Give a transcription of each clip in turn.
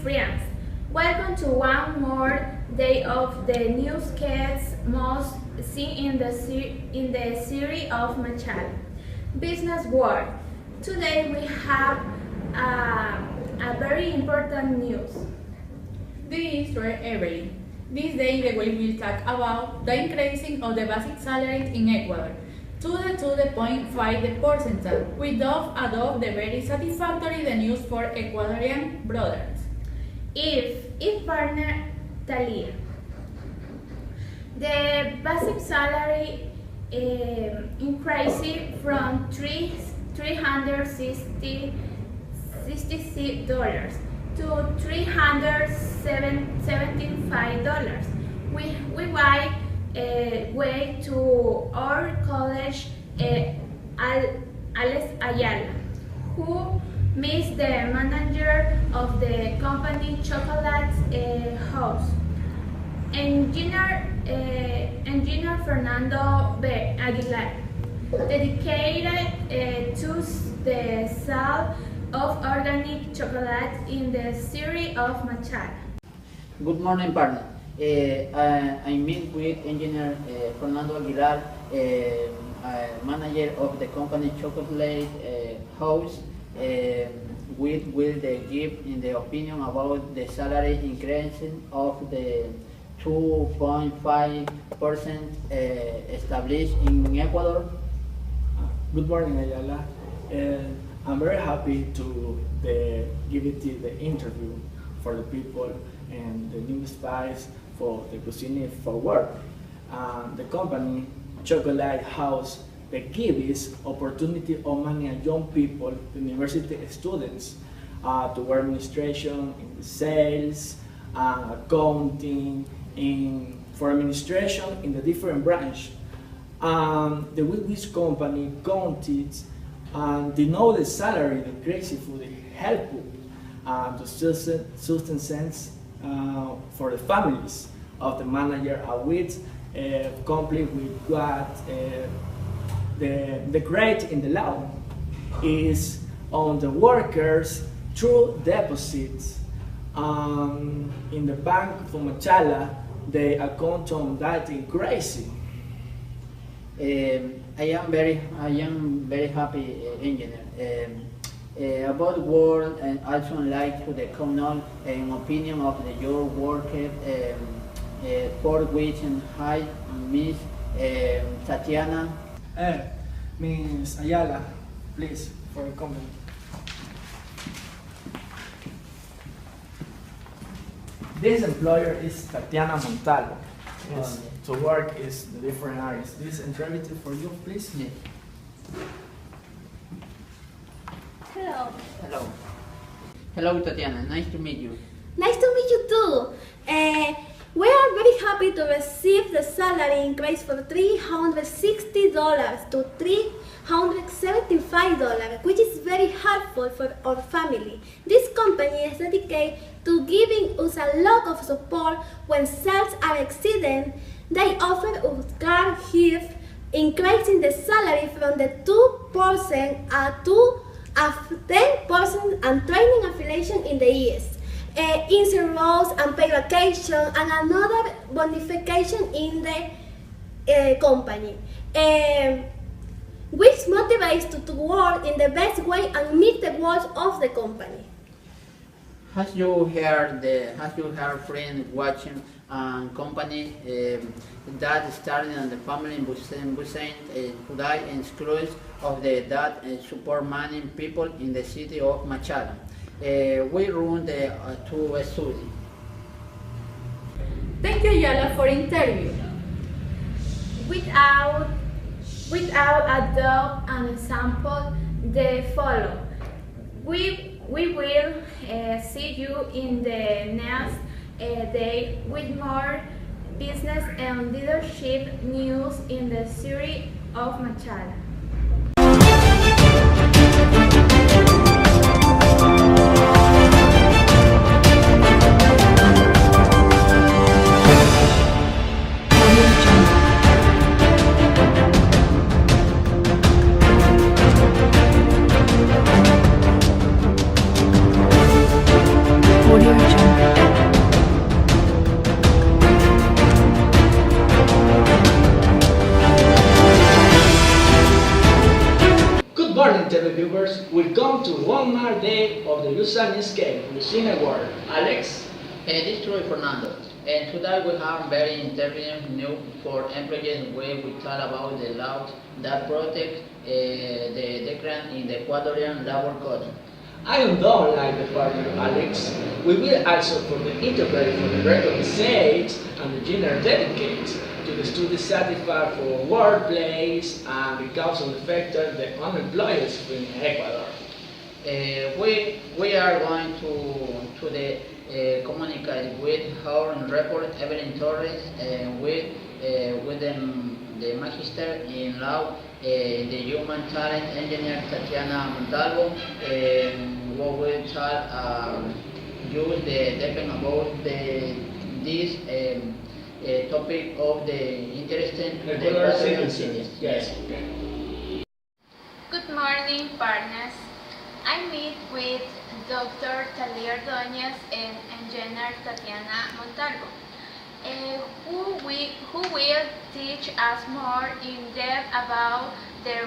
friends. Welcome to one more day of the newscasts most seen in the series of Machala. Business World. Today we have a very important news. This is Troy Avery. This day we will talk about the increasing of the basic salary in Ecuador to the 2.5%. We do adopt the very satisfactory the news for Ecuadorian brothers. If partner Talia. The basic salary increased from $366 to $375. We way to our college Alex Ayala, who is the manager of the company Chocolate House. Engineer Fernando B. Aguilar, dedicated to the sale of organic chocolate in the city of Machala. Good morning, partner. I meet with Engineer Fernando Aguilar, manager of the company Chocolate House. We will give in the opinion about the salary increase of the 2.5% established in Ecuador. Good morning, Ayala. I'm very happy to give it the interview for the people and the new spice for the cuisine for work. The company Chocolate House gives opportunity of many young people, university students, to work administration, in the sales, accounting, for administration in the different branch. The which company counted and they know the salary, the crazy for the help to sustenance for the families of the manager, which complete with what the great in the law is on the workers through deposits in the bank for Machala. They account on that in crazy. I am very happy, engineer. About work and also like to the common opinion of your worker for which I Miss Tatiana. Miss Ayala, please, for a comment. This employer is Tatiana Montalvo. To work is the different areas. This interview for you, please. Yes. Hello. Hello. Hello, Tatiana. Nice to meet you. Nice to meet you too. We are very happy to receive the salary increase from $360 to $375, which is very helpful for our family. This company is dedicated to giving us a lot of support when sales are exceeding. They offer us car gift, increasing the salary from the 2% to 10% and training affiliation in the years. Insert roles and pay vacation and another bonification in the company, which motivates to work in the best way and meet the goals of the company. Has you heard friend watching company that started on the family in Busan today and schools of the that support many people in the city of Machala. We run the two study. Thank you, Ayala, for interview. Without adopt an example, the follow. We will see you in the next day with more business and leadership news in the series of Machala. Audio one more day of the Usaniscape Cuisine Award. Alex? This is Troy Fernando. And today we have very interesting news for employees where we talk about the laws that protect the decline in the Ecuadorian labor code. I don't like the partner, Alex. We will also for the interplay for the record says and the general dedicates to the students satisfied for workplace and because of the factor the unemployed in Ecuador. We are going to the communicate with our report Evelyn Torres with the Magister in Law, the Human Talent Engineer Tatiana Montalvo, we will tell you the depend about this topic of the interesting Ecuador Ecuadorian citizens. cities. Yes. Good morning, partners. I meet with Dr. Talia Ordóñez and Engineer Tatiana Montalvo, who will teach us more in depth about the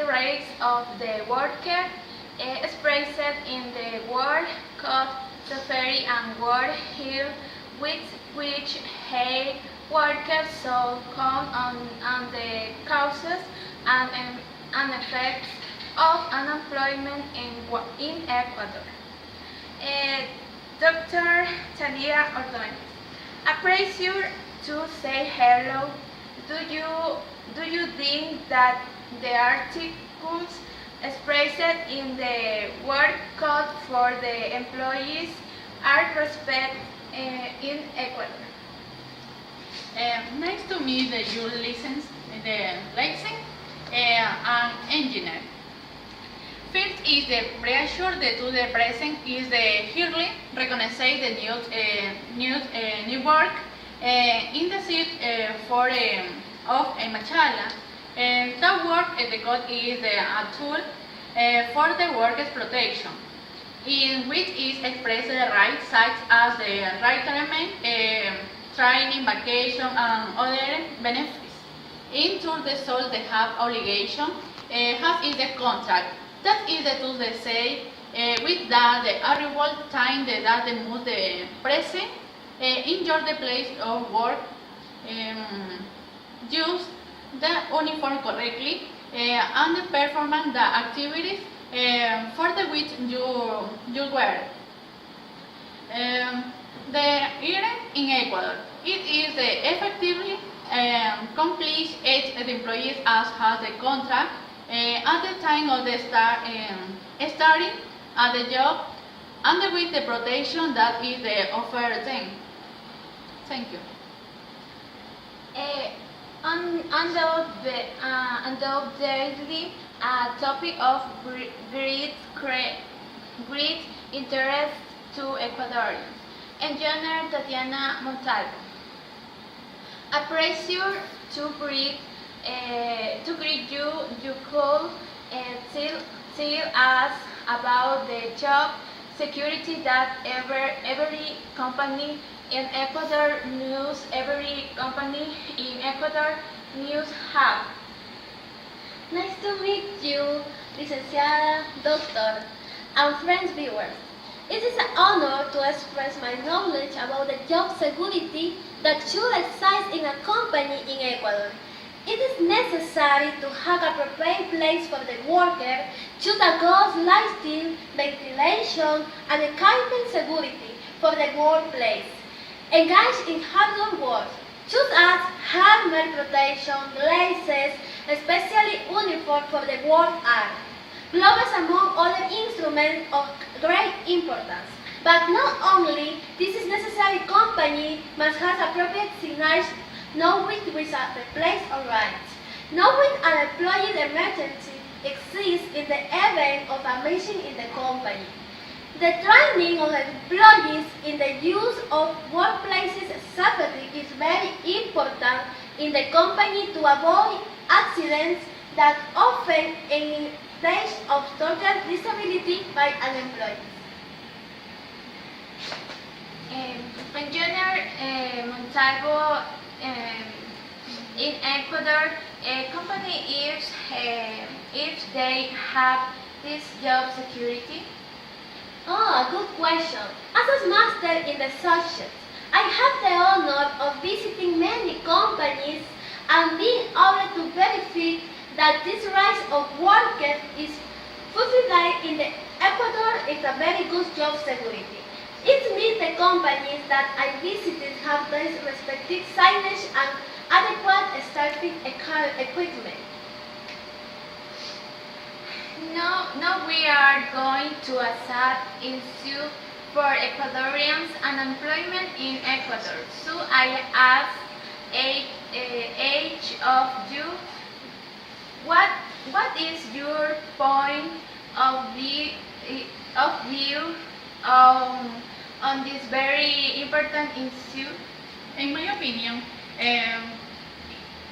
rights of the worker expressed in the World Code Safari and World Health, which help workers so come on the causes and effects of unemployment in Ecuador. Dr. Talia Ordóñez, a pleasure to say hello. Do you think that the articles expressed in the work code for the employees are respected in Ecuador? Nice to meet you listen, the lesson and engineer. First is the pressure to the present is the yearly recognize the new work in the seat for of Machala. That work the code is a tool for the workers' protection, in which is expressed the rights such as the retirement, training, vacation, and other benefits. Into the soul they have obligation, have in the contract. That is the tool they say with that the arrival time that they move the present in your the place of work, use the uniform correctly and the performance the activities for the which you wear. The year in Ecuador, it is effectively complete each the employees as has the contract at the time of the starting at the job and with the protection that is the offered them. Thank you. Undoubtedly, a topic of great interest to Ecuadorians. Engineer Tatiana Montalvo. A pleasure to greet you. You could tell us about the job security that every company in Ecuador news have. Nice to meet you, licenciada, doctor, and friends viewers. It is an honor to express my knowledge about the job security that should exist in a company in Ecuador. It is necessary to have a prepared place for the worker, choose a good lighting, ventilation, and equipment security for the workplace. Engage in hard work. Choose as helmet protection, glasses, especially uniform for the work art. Gloves among other instruments of great importance. But not only, this is necessary company must have appropriate signage knowing which are the place or rights. Knowing an employee emergency exists in the event of a mission in the company. The training of employees in the use of workplaces safety is very important in the company to avoid accidents that often engage of total disability by an employee. Engineer Montalvo, in Ecuador, a company if they have this job security? Oh, good question. As a master in the subject, I have the honor of visiting many companies and being able to verify that this rise of workers is fulfilled in the Ecuador is a very good job security. It means the companies that I visited have these respective signage and adequate staffing equipment. Now we are going to assess issue for Ecuadorians unemployment in Ecuador. So I ask each of you, what is your point of view on this very important issue? In my opinion,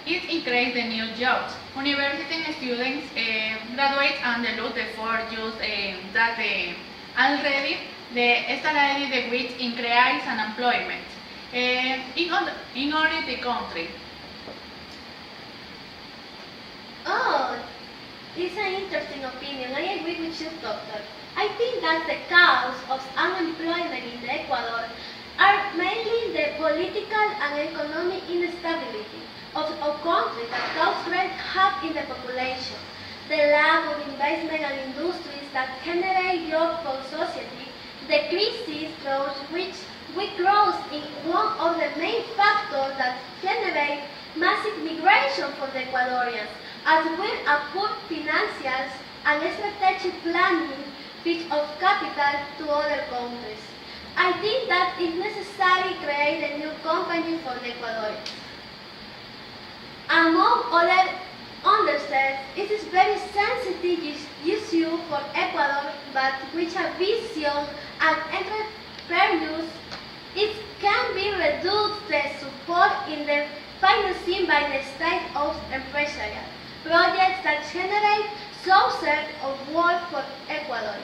it increases the new jobs. University students graduate and they look for just that already the salary the which increase unemployment in all the country. Oh, it's an interesting opinion. I agree with you, doctor. I think that the cause of unemployment in Ecuador are mainly the political and economic instability of our country that cause great harm in the population, the lack of investment and industries that generate jobs for society, the crisis through which we cross in one of the main factors that generate massive migration for the Ecuadorians, as well as poor financials and strategic planning pitch of capital to other countries. I think that it's necessary to create a new company for the Ecuadorians. Among other understands, it is very sensitive issue for Ecuador, but with a vision and entrepreneurs, it can be reduced the support in the financing by the state-owned empresarial projects that generate sources of work for Ecuadorians.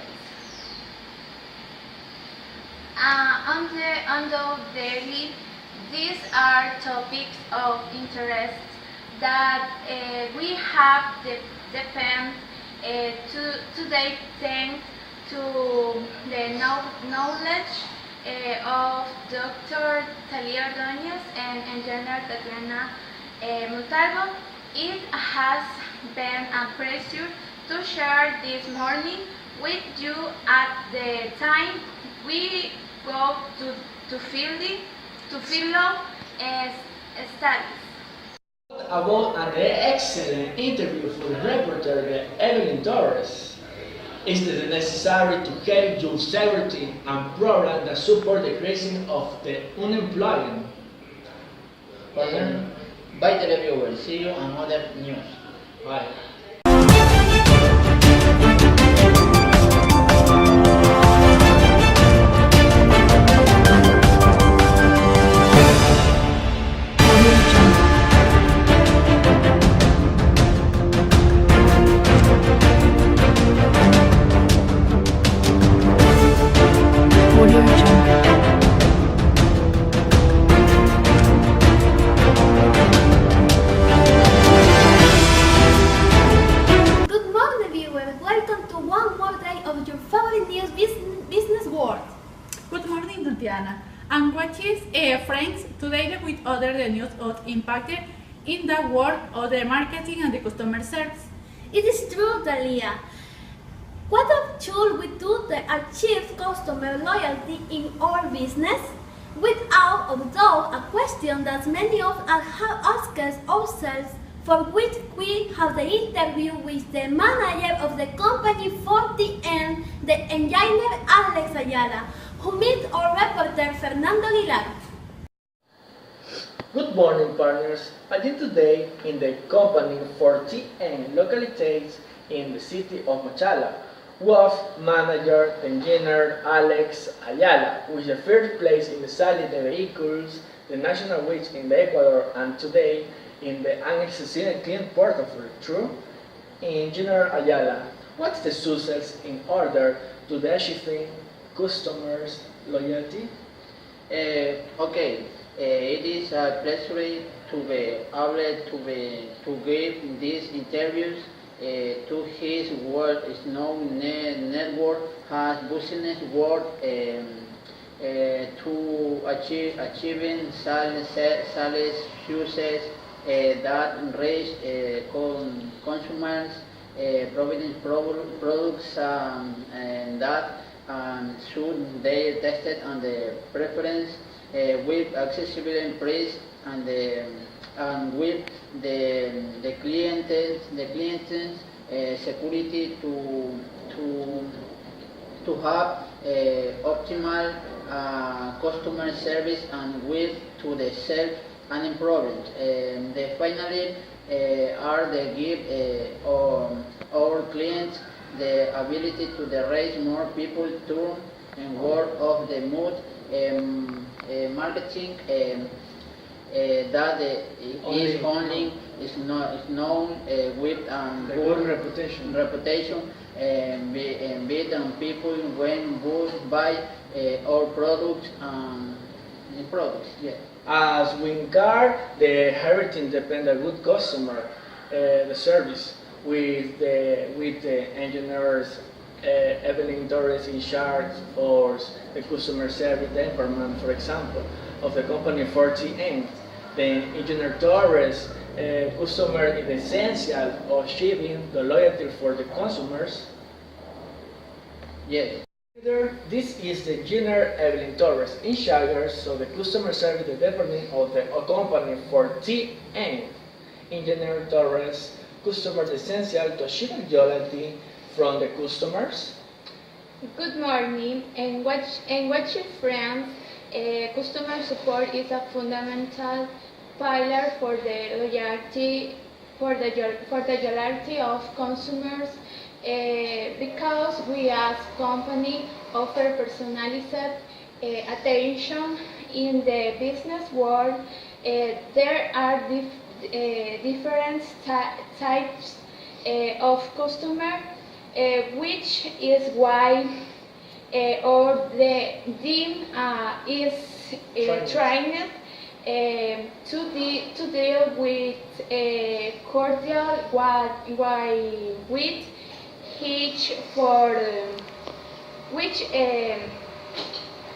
Undoubtedly, these are topics of interest that we have defend today thanks to the knowledge of Dr. Talia Ordóñez and Engineer Tatiana Montalvo. It has been a pleasure to share this morning with you at the time we go to fielding studies. About an excellent interview for the reporter Evelyn Torres. Is it necessary to have job security and programs that support the creation of the unemployed? Partner, bye televiewers, see you on other news. Bye. Good morning, viewers. Welcome to one more day of your favorite news business world. Good morning, Tatiana. And what is, friends, today with other the news of impacted in the world of the marketing and the customer service. It is true, Dalia. What should we do to achieve customer loyalty in our business? Without a doubt, a question that many of us have asked ourselves, for which we have the interview with the manager of the company for the end, the engineer Alex Ayala, who meets our reporter Fernando Aguilar. Good morning, partners. I am today in the company for TN located in the city of Machala, with manager engineer Alex Ayala, who is the first place in the selling the vehicles, the national wage in the Ecuador, and today in the Angel Clean portfolio. True? Engineer Ayala, what's the success in order to the achieving customers' loyalty? Okay, it is a pleasure to be able to give these interviews to his world is known network has business work to achieving sales success that reach consumers providing products and that should they tested on the preference with accessible price and with the clients security to have optimal customer service and with to the self unemployment. They finally are the give our clients the ability to raise more people through and word of the mood marketing that is only is known with The good reputation. based on people when buy our products yeah. As we guard the heritage depend a good customer, the service with the engineers, Evelyn Torres in charge for the customer service department, for example, of the company 40N. The engineer Torres, customer is essential of achieving the loyalty for the consumers. Yes. This is the engineer Evelyn Torres in charge of the customer service department of the company 40N. Engineer Torres, customer essential to achieving loyalty from the customers. Good morning, and watch your friends. Customer support is a fundamental pillar for the loyalty of consumers because we as company offer personalized attention in the business world. There are different types of customer, which is why the team is trained to deal with cordial with each for which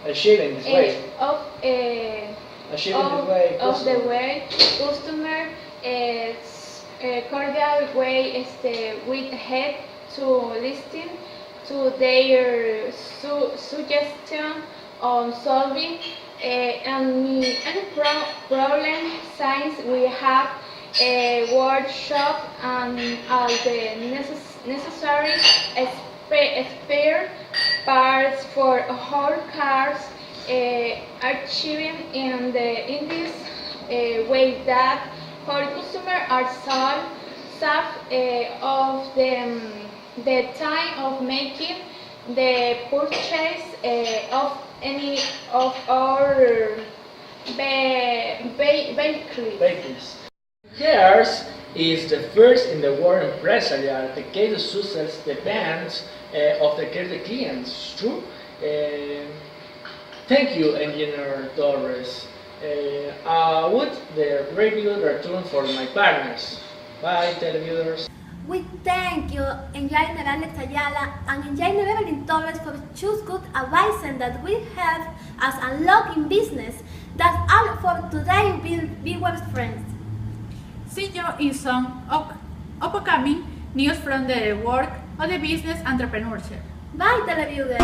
Achieving this way. Achieving the way customer cordial way with head to listen to their suggestion on solving any problem. Since we have a workshop and all the necessary spare parts for our cars, achieving in this way that our customers are saved of the time of making the purchase of any of our Vehicles. Gears is the first in the world empresarial. The case of success depends of the care of the clients. True. Thank you, Engineer Torres. Would the review return for my partners? Bye, televiewers. We thank you, Engineer Alex Ayala and Engineer Evelyn Torres for choose good advice that will help us unlock in business. That's all for today, viewers friends. See you in some upcoming news from the world of the business entrepreneurship. Bye, televiewers.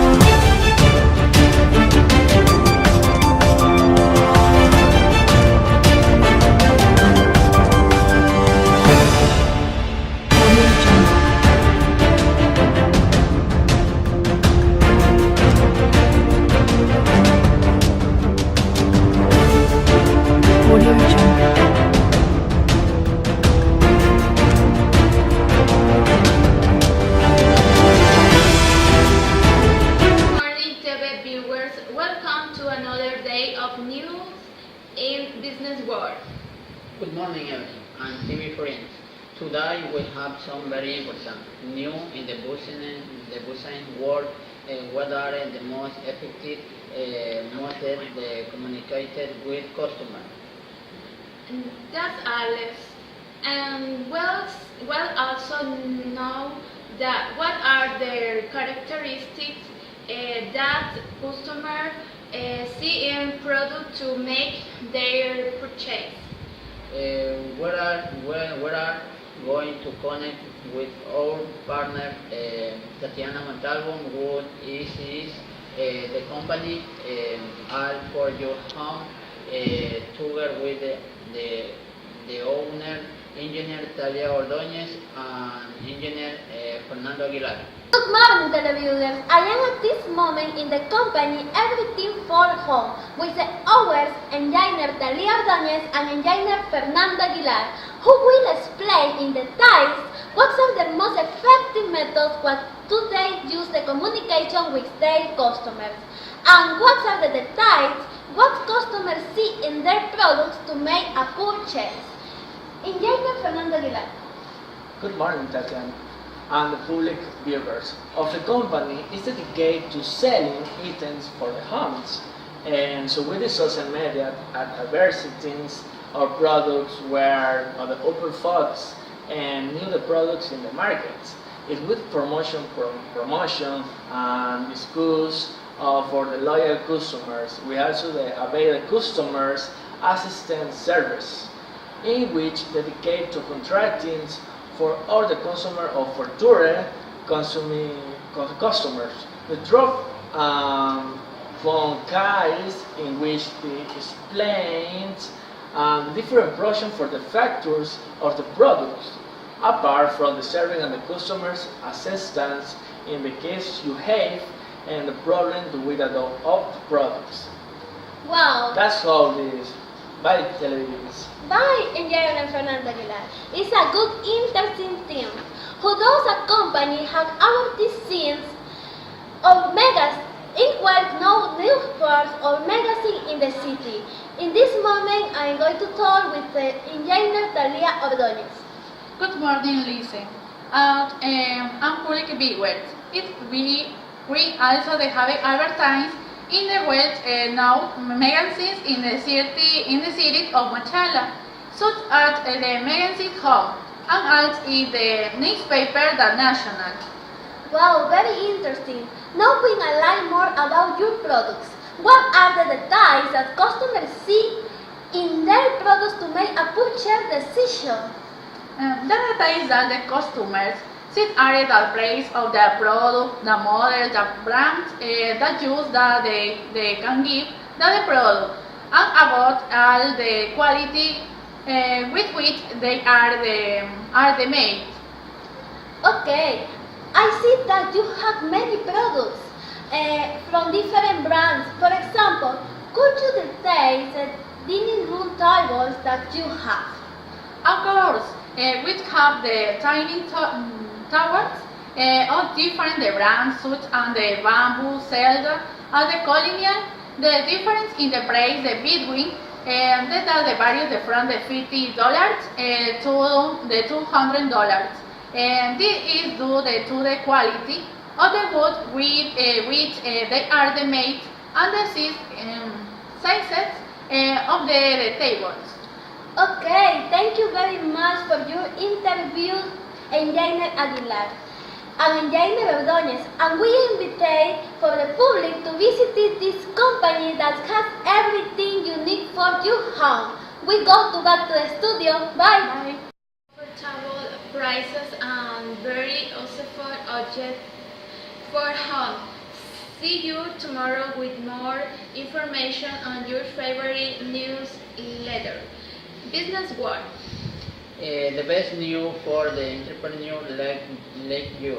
Good morning everyone and TV friends. Today we have some very important news in the business world. What are the most effective methods they communicated with customers? That's Alex. And well also know that what are the characteristics that customers see in product to make their purchase. We are going to connect with our partner Tatiana Montalvo, who is the company All for Your Home, together with the owner, engineer Talia Ordóñez, and engineer Fernando Aguilar. Good morning, televiewers. I am at this moment in the company Everything for Home with the owners, engineer Talia Ordóñez and engineer Fernando Aguilar, who will explain in details what are the most effective methods what do they use the communication with their customers, and what are the details what customers see in their products to make a purchase. Engineer Fernando Aguilar. Good morning, Tatiana, and the public viewers of the company is dedicated to selling items for the homes. And so with the social media advertisements our products were on the upper focus and new the products in the markets. It's with promotion and discuss for the loyal customers. We also avail the customers assistance service in which dedicate to contracting for all the consumer or for tourist consuming customers. The drop phone cards in which they explains different options for the factors of the products, apart from the serving and the customers assistance in the case you have and the problem with the of products. Wow. That's all this. Bye, televisions. Bye, engineer Fernando Aguilar. It's a good, interesting team who does accompany have our these scenes of megas equal no newspapers or magazine in the city. In this moment, I'm going to talk with the engineer Talia Ordóñez. Good morning, Lisa. I'm public viewers. We also have advertised in the web now magazines in the city of Machala, such as the magazine Home and also in the newspaper The National. Wow, very interesting. Now we can learn more about your products. What are the details that customers see in their products to make a purchase decision? The details that the customers see are the price of the product, the model, the brand, the use that they can give the product, and about all the quality with which they are made. Okay, I see that you have many products from different brands. For example, could you detail the dining room tables that you have? Of course, we have the tiny towers of different brands such as the bamboo, Zelda, and the colonial. The difference in the price between that are the varies from the $50 to the $200. And this is due to the quality of the wood with which they are made and the sizes of the tables. Okay, thank you very much for your interview, Engineer Aguilar and Engineer Ordóñez, and we invite for the public to visit this company that has everything you need for your home. We go back to the studio. Bye. Bye. Affordable prices and very useful objects for home. See you tomorrow with more information on your favorite newsletter. Business World. The best news for the entrepreneur like you.